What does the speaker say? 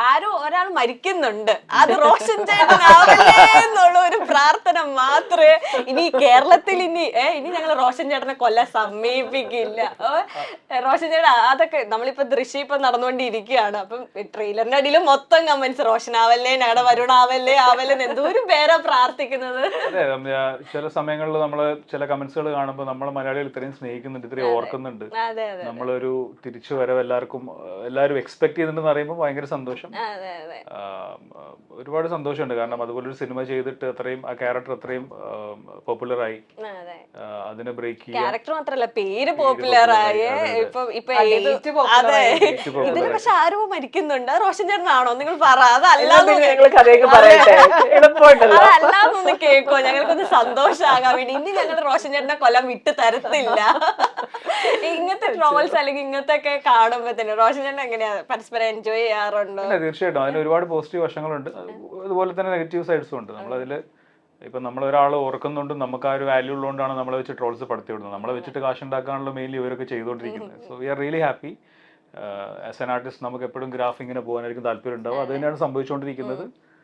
ആരോ ഒരാൾ മരിക്കുന്നുണ്ട്, അത് റോഷൻ ചേട്ടനാവല്ലേ എന്നുള്ള ഒരു പ്രാർത്ഥന മാത്രമേ ഇനി കേരളത്തിൽ ഇനി ഞങ്ങൾ റോഷൻ ചേട്ടനെ കൊല്ലാൻ സമീപിക്കില്ല. റോഷൻ ചേട്ടൻ അതൊക്കെ നമ്മളിപ്പോ ദൃശ്യം ഇപ്പൊ നടന്നുകൊണ്ടിരിക്കുകയാണ്. അപ്പം ട്രെയിലറിന്റെ അടിയിൽ മൊത്തം കമന്റ്സ് റോഷനാവല്ലേ, ഞങ്ങളുടെ വരുണാവല്ലേ ആവല്ലേ എന്തോരം പേരാ പ്രാർത്ഥിക്കുന്നത്. അതെ, ചില സമയങ്ങളിൽ നമ്മള് ചില കമന്റ്സുകൾ കാണുമ്പോൾ നമ്മളെ മലയാളികൾ ഇത്രയും സ്നേഹിക്കുന്നുണ്ട്, ഇത്രയും ഓർക്കുന്നുണ്ട്, നമ്മളൊരു തിരിച്ചു വരവ് എല്ലാവരും എക്സ്പെക്ട് ചെയ്യുന്നുണ്ടെന്ന് അറിയുമ്പോൾ ഭയങ്കര സന്തോഷം. ഒരുപാട് സന്തോഷമുണ്ട്. കാരണം അതുപോലൊരു സിനിമ ചെയ്തിട്ട് അത്രയും ആ ക്യാരക്ടർ അത്രയും പോപ്പുലറായി, അതിനെ ബ്രേക്ക് ചെയ്യാൻ ക്യാരക്ടർ മാത്രല്ല പേര് പോപ്പുലറായി. ഇതിന് പക്ഷെ ആരോ മരിക്കുന്നുണ്ട്, അത് റോഷൻ ചേട്ടനാണോ നിങ്ങൾ പറ, അതല്ലാതൊന്ന് കേൾക്കോ, ഞങ്ങൾക്കൊന്ന് സന്തോഷമാകാൻ വേണ്ടി. ഇനി ഞങ്ങൾ റോഷൻ ചേട്ടനെ കൊല്ലം വിട്ട് തരത്തില്ല. ഇങ്ങനത്തെ ട്രോൾസ് അല്ലെങ്കിൽ ഇങ്ങനത്തെ ഒക്കെ കാണുമ്പോ തന്നെ റോഷൻ ചേട്ടൻ എങ്ങനെയാ പരസ്പരം എൻജോയ് ചെയ്യാറുണ്ടോ? തീർച്ചയായിട്ടും അതിന് ഒരുപാട് പോസിറ്റീവ് വശങ്ങളുണ്ട്, അതുപോലെ തന്നെ നെഗറ്റീവ് സൈഡ്സും ഉണ്ട്. നമ്മളതിൽ ഇപ്പം നമ്മളൊരാൾ ഓർക്കുന്നുണ്ട്, നമുക്ക് ആ ഒരു വാല്യൂ ഉള്ളതുകൊണ്ടാണ് നമ്മളെ വെച്ച് ട്രോൾസ് പടുത്തി വിടുന്നത്. നമ്മളെ വെച്ചിട്ട് കാശ് ഉണ്ടാക്കാനുള്ള മെയിൻലി ഇവരൊക്കെ ചെയ്തുകൊണ്ടിരിക്കുന്നത്. So we are really happy. As an artist നമുക്ക് എപ്പോഴും ഗ്രാഫ് ഇങ്ങനെ പോകാനായിരിക്കും താല്പര്യം ഉണ്ടാവും. അത് തന്നെയാണ് സംഭവിച്ചുകൊണ്ടിരിക്കുന്നത്.